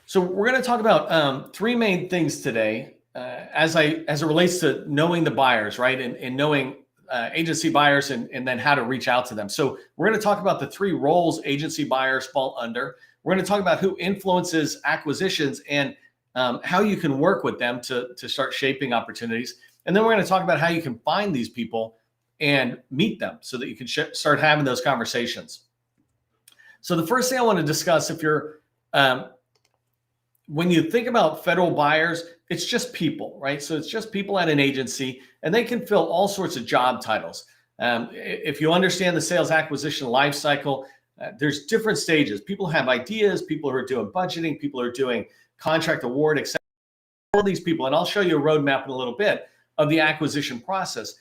So we're going to talk about three main things today, as it relates to knowing the buyers, right, and knowing agency buyers, and then how to reach out to them. So we're going to talk about the three roles agency buyers fall under. We're going to talk about who influences acquisitions and how you can work with them to start shaping opportunities. And then we're going to talk about how you can find these people and meet them so that you can start having those conversations. So the first thing I want to discuss, if you're when you think about federal buyers, it's just people, right? So it's just people at an agency, and they can fill all sorts of job titles. If you understand the sales acquisition lifecycle, there's different stages. People have ideas, people who are doing budgeting, people who are doing contract award, etc. All these people, and I'll show you a roadmap in a little bit of the acquisition process.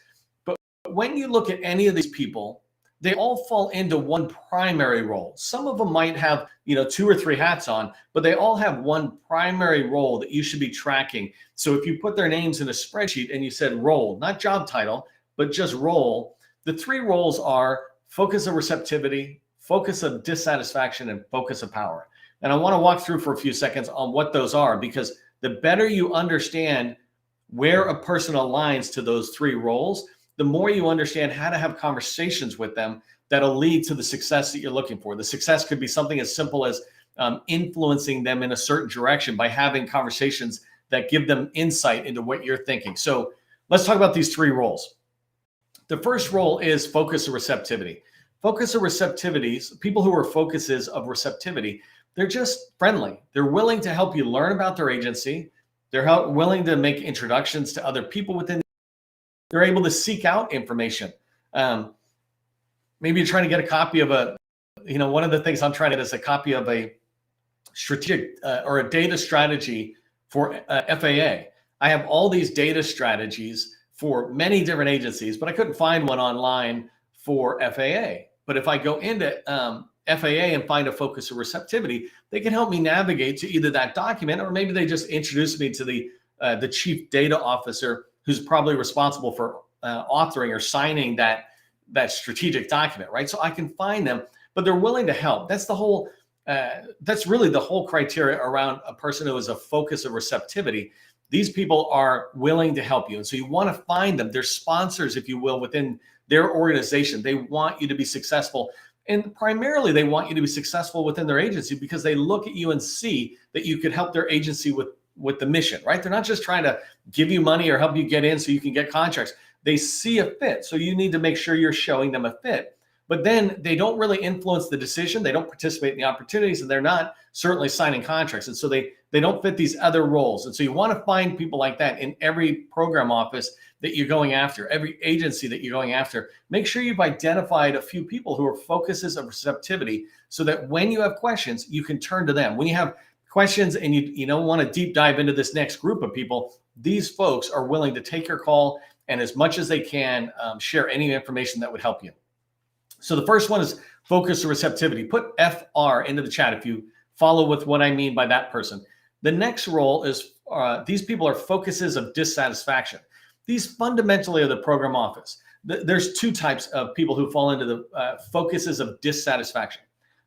But when you look at any of these people, they all fall into one primary role. Some of them might have, two or three hats on, but they all have one primary role that you should be tracking. So if you put their names in a spreadsheet and you said role, not job title, but just role, the three roles are focus of receptivity, focus of dissatisfaction, and focus of power. And I want to walk through for a few seconds on what those are, because the better you understand where a person aligns to those three roles, the more you understand how to have conversations with them that'll lead to the success that you're looking for. The success could be something as simple as influencing them in a certain direction by having conversations that give them insight into what you're thinking. So let's talk about these three roles. The first role is focus of receptivity. Focus of receptivities, people who are focuses of receptivity, they're just friendly. They're willing to help you learn about their agency. They're willing to make introductions to other people within. They're able to seek out information. Maybe you're trying to get a copy of one of the things I'm trying to get is a copy of a strategic or a data strategy for FAA. I have all these data strategies for many different agencies, but I couldn't find one online for FAA. But if I go into FAA and find a focus of receptivity, they can help me navigate to either that document, or maybe they just introduce me to the chief data officer, who's probably responsible for authoring or signing that strategic document, right? So I can find them, but they're willing to help. That's really the whole criteria around a person who is a focus of receptivity. These people are willing to help you. And so you want to find them. They're sponsors, if you will, within their organization. They want you to be successful. And primarily, they want you to be successful within their agency because they look at you and see that you could help their agency with the mission, right? They're not just trying to give you money or help you get in so you can get contracts. They see a fit. So you need to make sure you're showing them a fit. But then they don't really influence the decision. They don't participate in the opportunities, and they're not certainly signing contracts. And so they don't fit these other roles. And so you want to find people like that in every program office that you're going after, every agency that you're going after. Make sure you've identified a few people who are focuses of receptivity so that when you have questions, you can turn to them. When you have questions and you don't want to deep dive into this next group of people, these folks are willing to take your call and, as much as they can, share any information that would help you. So the first one is focus or receptivity. Put FR into the chat if you follow with what I mean by that person. The next role is these people are focuses of dissatisfaction. These fundamentally are the program office. There's two types of people who fall into the focuses of dissatisfaction.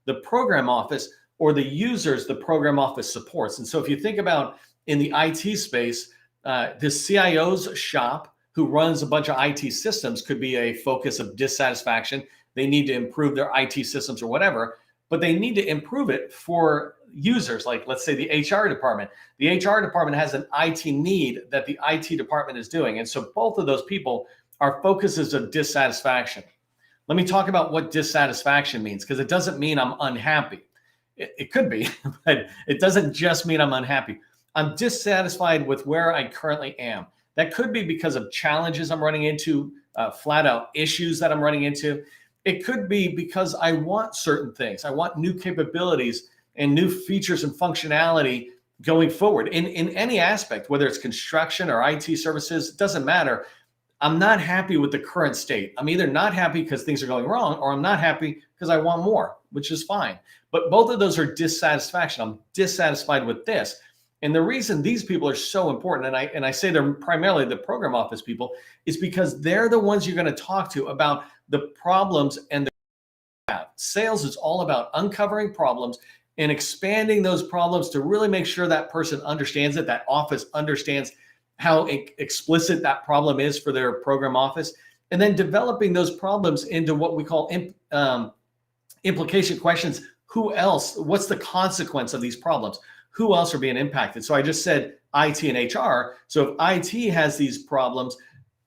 The program office, or the users the program office supports. And so if you think about in the IT space, the CIO's shop who runs a bunch of IT systems could be a focus of dissatisfaction. They need to improve their IT systems or whatever, but they need to improve it for users, like let's say the HR department. The HR department has an IT need that the IT department is doing. And so both of those people are focuses of dissatisfaction. Let me talk about what dissatisfaction means, because it doesn't mean I'm unhappy. It could be, but it doesn't just mean I'm unhappy. I'm dissatisfied with where I currently am. That could be because of challenges I'm running into, flat out issues that I'm running into. It could be because I want certain things. I want new capabilities and new features and functionality going forward in any aspect, whether it's construction or IT services, it doesn't matter. I'm not happy with the current state. I'm either not happy because things are going wrong, or I'm not happy because I want more, which is fine. But both of those are dissatisfaction. I'm dissatisfied with this. And the reason these people are so important, and I say they're primarily the program office people, is because they're the ones you're going to talk to about the problems and the sales is all about uncovering problems and expanding those problems to really make sure that person understands it, that office understands how explicit that problem is for their program office, and then developing those problems into what we call implication questions. Who else? What's the consequence of these problems? Who else are being impacted? So I just said IT and HR. So if IT has these problems,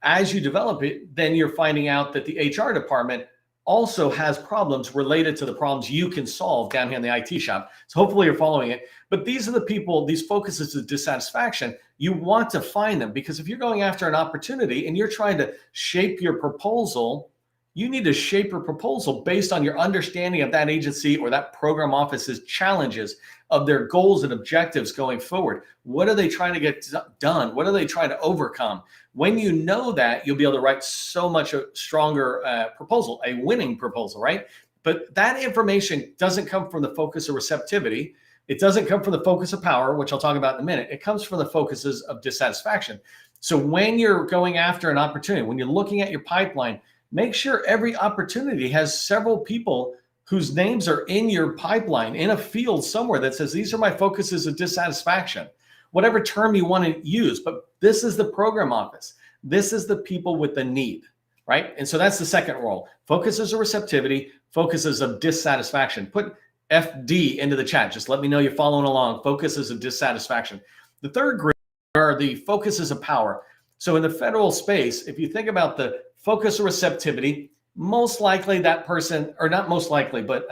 as you develop it, then you're finding out that the HR department also has problems related to the problems you can solve down here in the IT shop. So hopefully you're following it. But these are the people, these focuses of dissatisfaction. You want to find them, because if you're going after an opportunity and you're trying to shape your proposal, you need to shape your proposal based on your understanding of that agency or that program office's challenges, of their goals and objectives going forward. What are they trying to get done? What are they trying to overcome? When you know that, you'll be able to write so much a stronger proposal, a winning proposal, right? But that information doesn't come from the focus of receptivity. It doesn't come from the focus of power, which I'll talk about in a minute. It comes from the focuses of dissatisfaction. So when you're going after an opportunity, when you're looking at your pipeline, make sure every opportunity has several people whose names are in your pipeline in a field somewhere that says, these are my focuses of dissatisfaction, whatever term you want to use. But this is the program office. This is the people with the need, right? And so that's the second role. Focuses of receptivity, focuses of dissatisfaction. Put FD into the chat. Just let me know you're following along. Focuses of dissatisfaction. The third group are the focuses of power. So in the federal space, if you think about the focus of receptivity, most likely that person, or not most likely, but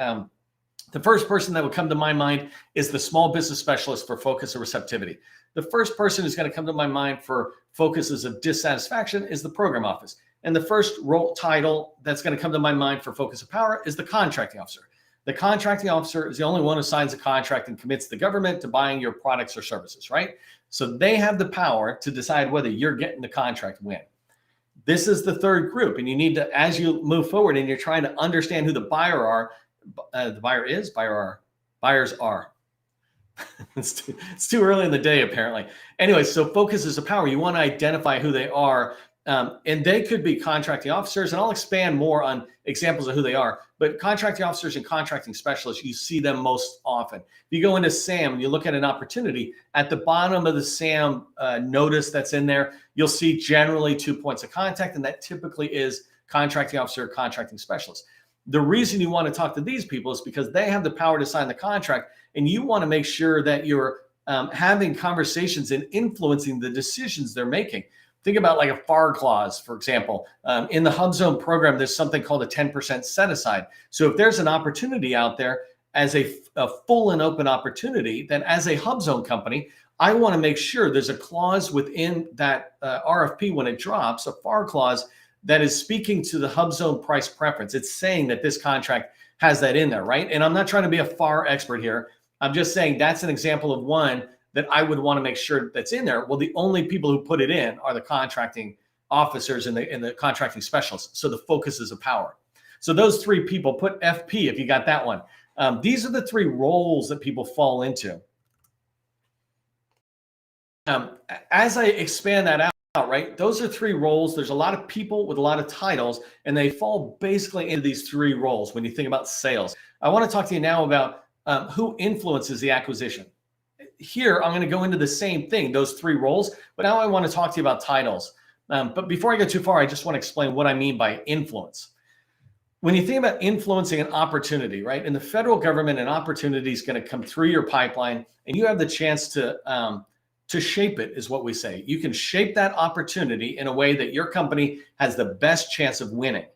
the first person that would come to my mind is the small business specialist for focus of receptivity. The first person who's going to come to my mind for focuses of dissatisfaction is the program office. And the first role title that's going to come to my mind for focus of power is the contracting officer. The contracting officer is the only one who signs a contract and commits the government to buying your products or services, right? So they have the power to decide whether you're getting the contract when. This is the third group, and you need to, as you move forward and you're trying to understand who the buyer are, buyers are. It's too early in the day, apparently. Anyway, so focuses of power. You want to identify who they are, and they could be contracting officers, and I'll expand more on examples of who they are. But contracting officers and contracting specialists, you see them most often. If you go into SAM and you look at an opportunity, at the bottom of the SAM notice that's in there, you'll see generally 2 points of contact, and that typically is contracting officer or contracting specialist. The reason you want to talk to these people is because they have the power to sign the contract, and you want to make sure that you're having conversations and influencing the decisions they're making. Think about like a FAR clause, for example. In the HubZone program, there's something called a 10% set aside. So if there's an opportunity out there as a full and open opportunity, then as a HubZone company, I want to make sure there's a clause within that RFP when it drops, a FAR clause that is speaking to the HubZone price preference. It's saying that this contract has that in there, right? And I'm not trying to be a FAR expert here. I'm just saying that's an example of one that I would want to make sure that's in there. Well, the only people who put it in are the contracting officers and the contracting specialists. So the focuses of power. So those three people, put FP if you got that one. These are the three roles that people fall into. As I expand that out, right, those are three roles. There's a lot of people with a lot of titles, and they fall basically into these three roles when you think about sales. I want to talk to you now about who influences the acquisition. Here, I'm going to go into the same thing, those three roles, but now I want to talk to you about titles. But before I go too far, I just want to explain what I mean by influence. When you think about influencing an opportunity, right, in the federal government, an opportunity is going to come through your pipeline, and you have the chance to shape it, is what we say. You can shape that opportunity in a way that your company has the best chance of winning.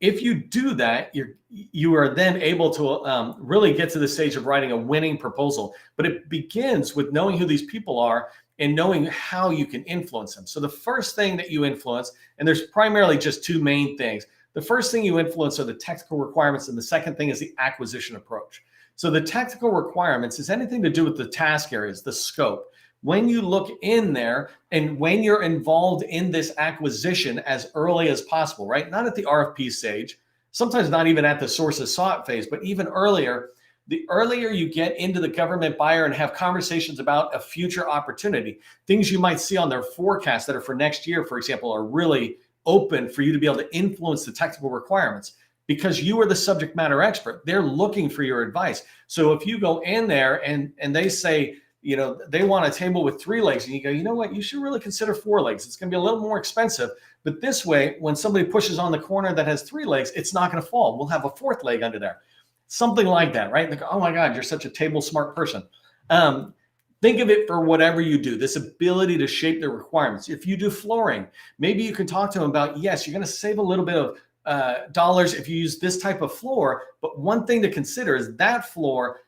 If you do that, you are then able to really get to the stage of writing a winning proposal. But it begins with knowing who these people are and knowing how you can influence them. So the first thing that you influence, and there's primarily just two main things. The first thing you influence are the technical requirements, and the second thing is the acquisition approach. So the technical requirements is anything to do with the task areas, the scope. When you look in there and when you're involved in this acquisition as early as possible, right? Not at the RFP stage, sometimes not even at the sources sought phase, but even earlier, the earlier you get into the government buyer and have conversations about a future opportunity, things you might see on their forecast that are for next year, for example, are really open for you to be able to influence the technical requirements. because you are the subject matter expert. They're looking for your advice. So if you go in there and they say, they want a table with 3 legs, and you go, you know what, you should really consider 4 legs. It's going to be a little more expensive. But this way, when somebody pushes on the corner that has 3 legs, it's not going to fall. We'll have a 4th leg under there. Something like that, right? Like, oh my God, you're such a table smart person. Think of it for whatever you do, this ability to shape the requirements. If you do flooring, maybe you can talk to them about, yes, you're going to save a little bit of dollars if you use this type of floor. But one thing to consider is that floor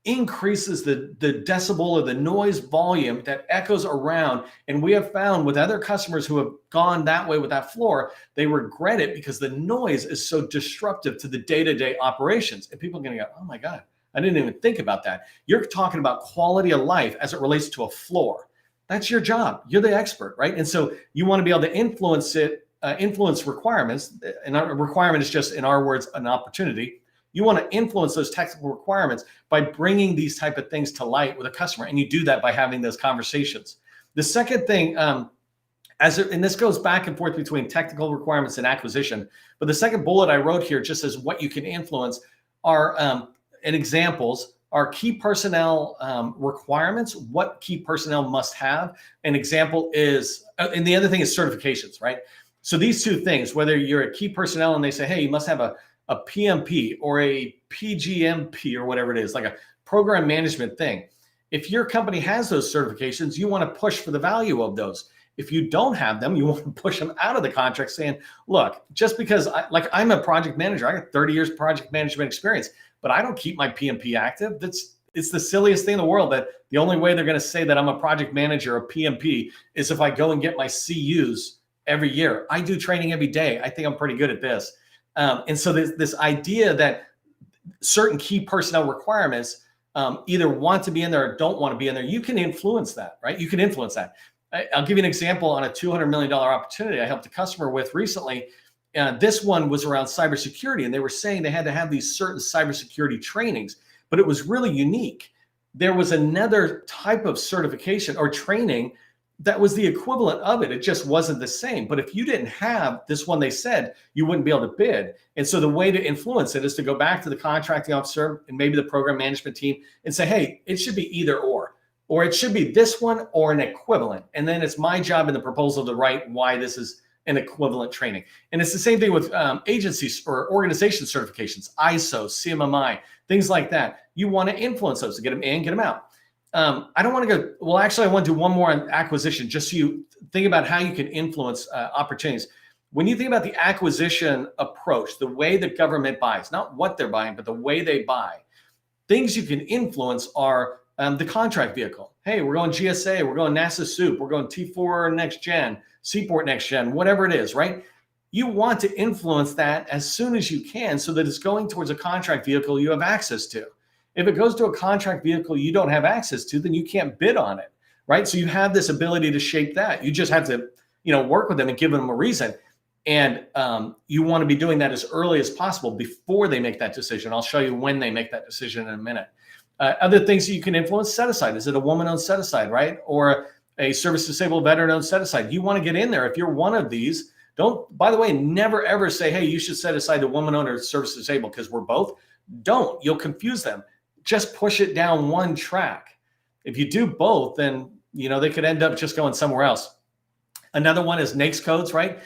increases the decibel or the noise volume that echoes around. And we have found with other customers who have gone that way with that floor, they regret it because the noise is so disruptive to the day-to-day operations. And people are going to go, oh my God, I didn't even think about that. You're talking about quality of life as it relates to a floor. That's your job. You're the expert, right? And so you want to be able to influence it, influence requirements. And a requirement is just, in our words, an opportunity. You want to influence those technical requirements by bringing these type of things to light with a customer. And you do that by having those conversations. The second thing, and this goes back and forth between technical requirements and acquisition, but the second bullet I wrote here just as what you can influence are, and examples are key personnel requirements, what key personnel must have. An example is, and the other thing is certifications, right? So these two things, whether you're a key personnel and they say, hey, you must have a PMP or a PGMP or whatever it is, like a program management thing. If your company has those certifications, you want to push for the value of those. If you don't have them, you want to push them out of the contract saying, look, just because I'm a project manager, I got 30 years project management experience, but I don't keep my PMP active. It's the silliest thing in the world that the only way they're going to say that I'm a project manager or PMP is if I go and get my CUs every year. I do training every day. I think I'm pretty good at this. And so this idea that certain key personnel requirements either want to be in there or don't want to be in there, you can influence that, right? You can influence that. I'll give you an example on a $200 million opportunity I helped a customer with recently. This one was around cybersecurity, and they were saying they had to have these certain cybersecurity trainings, but it was really unique. There was another type of certification or training that was the equivalent of it. It just wasn't the same. But if you didn't have this one, they said you wouldn't be able to bid. And so the way to influence it is to go back to the contracting officer and maybe the program management team and say, hey, it should be either or it should be this one or an equivalent. And then it's my job in the proposal to write why this is an equivalent training. And it's the same thing with agencies or organization certifications, ISO, CMMI, things like that. You want to influence those to get them in, get them out. I don't want to go, well, actually, I want to do one more on acquisition, just so you think about how you can influence opportunities. When you think about the acquisition approach, the way the government buys, not what they're buying, but the way they buy, things you can influence are the contract vehicle. Hey, we're going GSA, we're going NASA SOUP, we're going T4 Next Gen, Seaport Next Gen, whatever it is, right? You want to influence that as soon as you can so that it's going towards a contract vehicle you have access to. If it goes to a contract vehicle you don't have access to, then you can't bid on it, right? So you have this ability to shape that. You just have to, work with them and give them a reason. And you want to be doing that as early as possible before they make that decision. I'll show you when they make that decision in a minute. Other things that you can influence: set aside. Is it a woman-owned set aside, right? Or a service disabled veteran-owned set aside? You want to get in there. If you're one of these, don't, by the way, never ever say, hey, you should set aside the woman-owned or service disabled because we're both. Don't. You'll confuse them. Just push it down one track. If you do both, then they could end up just going somewhere else. Another one is NAICS codes, right?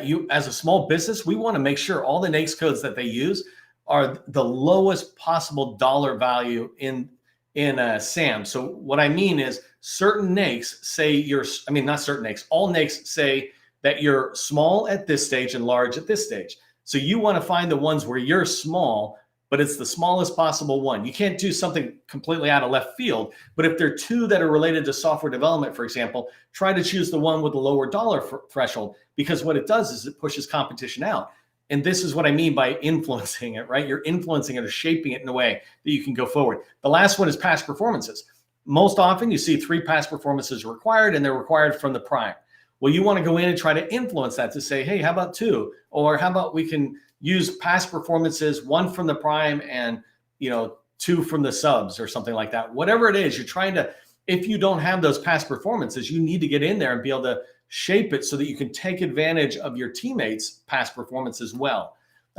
You, as a small business, we want to make sure all the NAICS codes that they use are the lowest possible dollar value in SAM. So what I mean is certain NAICS say not certain NAICS, all NAICS say that you're small at this stage and large at this stage. So you want to find the ones where you're small, but it's the smallest possible one. You can't do something completely out of left field, but if there are two that are related to software development, for example, try to choose the one with the lower dollar threshold, because what it does is it pushes competition out. And this is what I mean by influencing it, right? You're influencing it or shaping it in a way that you can go forward. The last one is past performances. Most often you see 3 past performances required, and they're required from the prime. Well, you want to go in and try to influence that to say, hey, how about 2? Or how about we can use past performances, 1 from the prime and 2 from the subs or something like that. Whatever it is, you're trying to, if you don't have those past performances, you need to get in there and be able to shape it so that you can take advantage of your teammates' past performance as well.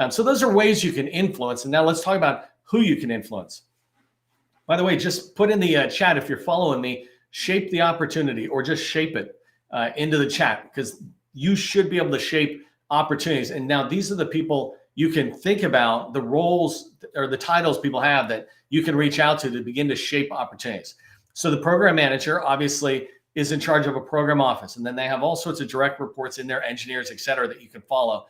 So those are ways you can influence. And now let's talk about who you can influence. By the way, just put in the chat if you're following me, shape the opportunity, or just shape it into the chat, because you should be able to shape opportunities. And now these are the people you can think about, the roles or the titles people have that you can reach out to begin to shape opportunities. So the program manager obviously is in charge of a program office, and then they have all sorts of direct reports in there, engineers, et cetera, that you can follow.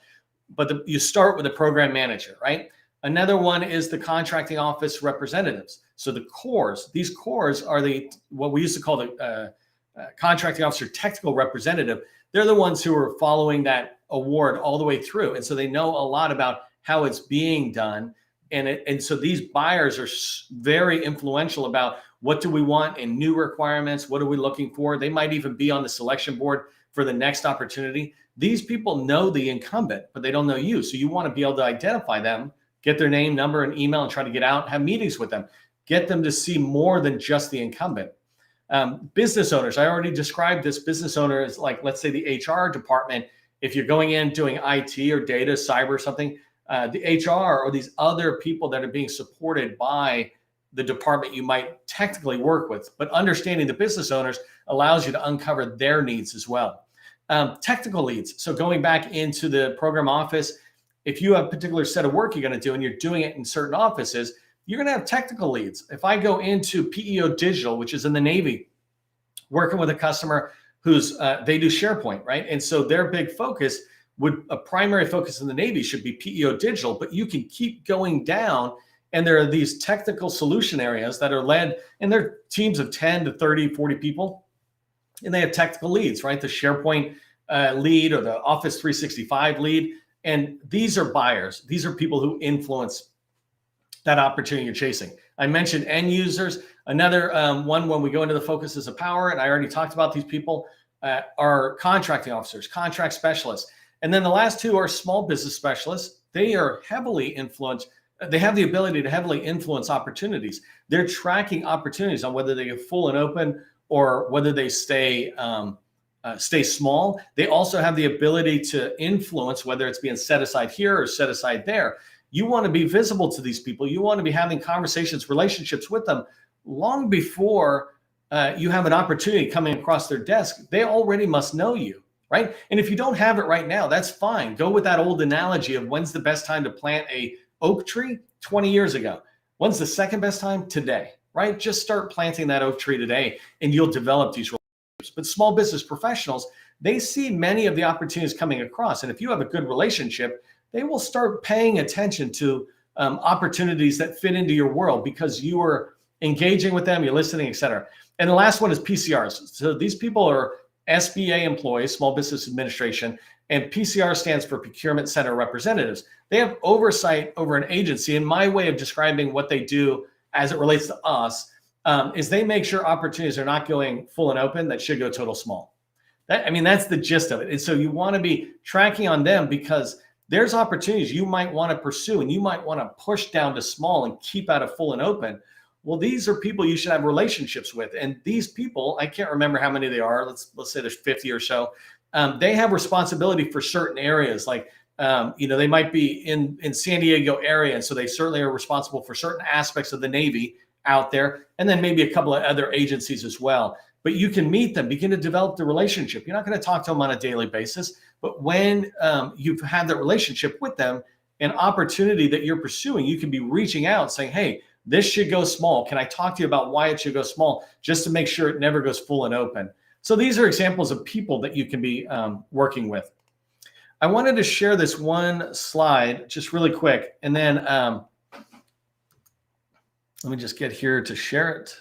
But you start with the program manager, right? Another one is the contracting office representatives. So the cores, these cores are what we used to call the contracting officer technical representative. They're the ones who are following that award all the way through. And so they know a lot about how it's being done. And so these buyers are very influential about what do we want in new requirements? What are we looking for? They might even be on the selection board for the next opportunity. These people know the incumbent, but they don't know you. So you want to be able to identify them, get their name, number, and email, and try to get out, have meetings with them, get them to see more than just the incumbent. Business owners, I already described this. Business owner is like, let's say the HR department. If you're going in doing IT or data, cyber, something, the HR or these other people that are being supported by the department you might technically work with, but understanding the business owners allows you to uncover their needs as well. Technical leads. So going back into the program office, if you have a particular set of work you're going to do and you're doing it in certain offices, you're going to have technical leads. If I go into PEO Digital, which is in the Navy, working with a customer who's they do SharePoint, right? And so their big focus a primary focus in the Navy should be PEO Digital, but you can keep going down. And there are these technical solution areas that are led, and they're teams of 10 to 30, 40 people. And they have technical leads, right? The SharePoint lead or the Office 365 lead. And these are buyers. These are people who influence that opportunity you're chasing. I mentioned end users. Another one when we go into the focuses of power, and I already talked about these people, are contracting officers, contract specialists. And then the last two are small business specialists. They are heavily influenced. They have the ability to heavily influence opportunities. They're tracking opportunities on whether they get full and open or whether they stay small. They also have the ability to influence whether it's being set aside here or set aside there. You want to be visible to these people. You want to be having conversations, relationships with them long before you have an opportunity coming across their desk. They already must know you, right? And if you don't have it right now, that's fine. Go with that old analogy of when's the best time to plant a oak tree? 20 years ago. When's the second best time? Today, right? Just start planting that oak tree today and you'll develop these relationships. But small business professionals, they see many of the opportunities coming across. And if you have a good relationship, they will start paying attention to opportunities that fit into your world because you are engaging with them, you're listening, et cetera. And the last one is PCRs. So these people are SBA employees, Small Business Administration, and PCR stands for Procurement Center Representatives. They have oversight over an agency. And my way of describing what they do as it relates to us is they make sure opportunities are not going full and open that should go total small. That's the gist of it. And so you want to be tracking on them because there's opportunities you might want to pursue and you might want to push down to small and keep out of full and open. Well, these are people you should have relationships with. And these people, I can't remember how many they are. Let's say there's 50 or so. They have responsibility for certain areas. Like, they might be in San Diego area. And so they certainly are responsible for certain aspects of the Navy out there. And then maybe a couple of other agencies as well. But you can meet them, begin to develop the relationship. You're not going to talk to them on a daily basis. But when you've had that relationship with them, an opportunity that you're pursuing, you can be reaching out saying, hey, this should go small. Can I talk to you about why it should go small just to make sure it never goes full and open? So these are examples of people that you can be working with. I wanted to share this one slide just really quick. And then let me just get here to share it.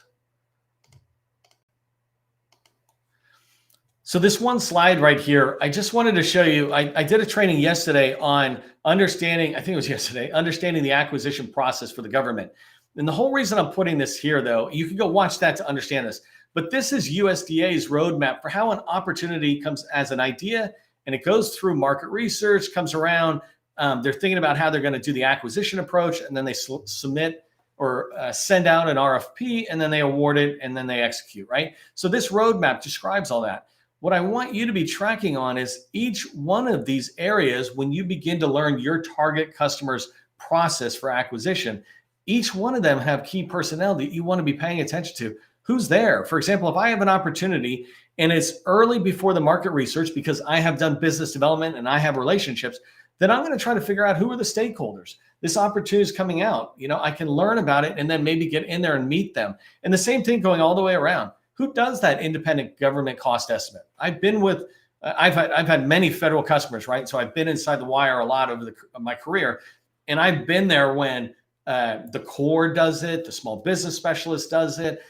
So this one slide right here, I just wanted to show you, I did a training yesterday on understanding the acquisition process for the government. And the whole reason I'm putting this here, though, you can go watch that to understand this. But this is USDA's roadmap for how an opportunity comes as an idea, and it goes through market research, comes around. They're thinking about how they're going to do the acquisition approach, and then they submit or send out an RFP, and then they award it, and then they execute, right? So this roadmap describes all that. what I want you to be tracking on is each one of these areas. When you begin to learn your target customer's process for acquisition, each one of them have key personnel that you want to be paying attention to. Who's there? For example, if I have an opportunity and it's early before the market research because I have done business development and I have relationships, then I'm going to try to figure out who are the stakeholders. This opportunity is coming out. I can learn about it and then maybe get in there and meet them. And the same thing going all the way around. Who does that independent government cost estimate? I've been with, I've had many federal customers, right? So I've been inside the wire a lot over my career. And I've been there when the Corps does it, the small business specialist does it.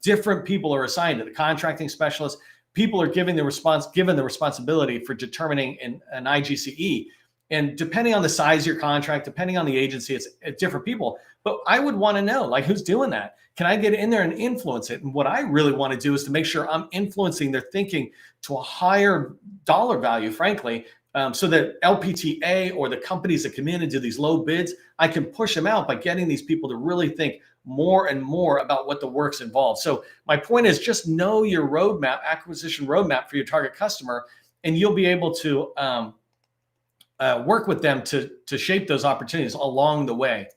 Different people are assigned to the contracting specialist. People are given the responsibility for determining an IGCE. And depending on the size of your contract, depending on the agency, it's different people. But I would want to know, like, who's doing that? Can I get in there and influence it? And what I really want to do is to make sure I'm influencing their thinking to a higher dollar value, frankly, so that LPTA or the companies that come in and do these low bids, I can push them out by getting these people to really think more and more about what the work's involved. So my point is, just know your roadmap, acquisition roadmap for your target customer, and you'll be able to work with them to shape those opportunities along the way.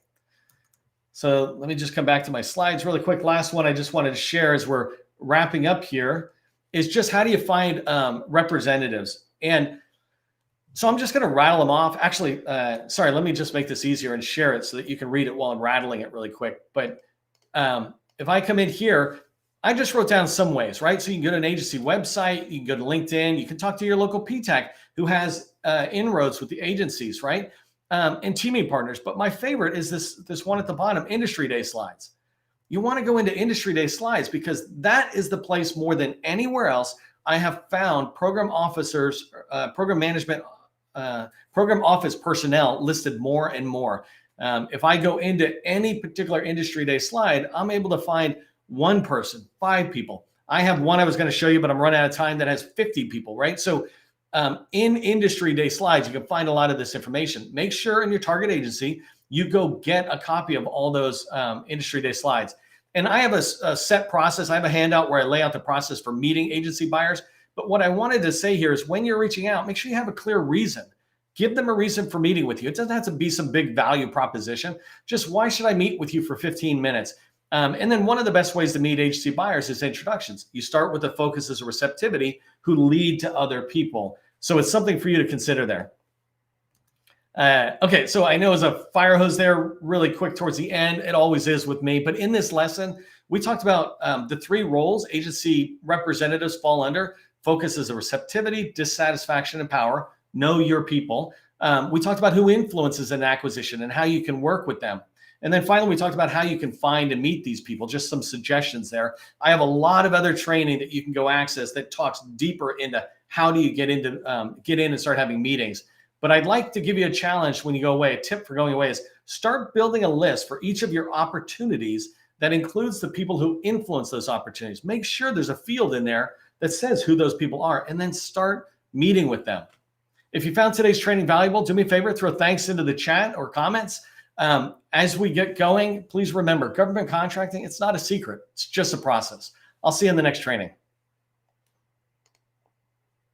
So let me just come back to my slides really quick. Last one I just wanted to share as we're wrapping up here is just how do you find representatives? And so I'm just going to rattle them off. Actually, sorry, let me just make this easier and share it so that you can read it while I'm rattling it really quick. But if I come in here, I just wrote down some ways, right? So you can go to an agency website, you can go to LinkedIn, you can talk to your local PTAC who has inroads with the agencies, right? And teaming partners. But my favorite is this one at the bottom, industry day slides. You want to go into industry day slides because that is the place more than anywhere else I have found program officers, program management, program office personnel listed more and more. If I go into any particular industry day slide, I'm able to find one person, 5 people. I have one I was going to show you, but I'm running out of time that has 50 people, right? So in industry day slides, you can find a lot of this information. Make sure in your target agency, you go get a copy of all those industry day slides. And I have a set process. I have a handout where I lay out the process for meeting agency buyers. But what I wanted to say here is when you're reaching out, make sure you have a clear reason. Give them a reason for meeting with you. It doesn't have to be some big value proposition. Just why should I meet with you for 15 minutes? And then one of the best ways to meet agency buyers is introductions. You start with the focus as a receptivity who lead to other people. So it's something for you to consider there. Okay, so I know as a fire hose there really quick towards the end, it always is with me. But in this lesson, we talked about the 3 roles agency representatives fall under. Focus as a receptivity, dissatisfaction, and power. Know your people. We talked about who influences an acquisition and how you can work with them. And then finally, we talked about how you can find and meet these people, just some suggestions there. I have a lot of other training that you can go access that talks deeper into how do you get in and start having meetings. But I'd like to give you a challenge when you go away. A tip for going away is start building a list for each of your opportunities that includes the people who influence those opportunities. Make sure there's a field in there that says who those people are, and then start meeting with them. If you found today's training valuable, do me a favor, throw thanks into the chat or comments. As we get going, please remember, government contracting, it's not a secret. It's just a process. I'll see you in the next training.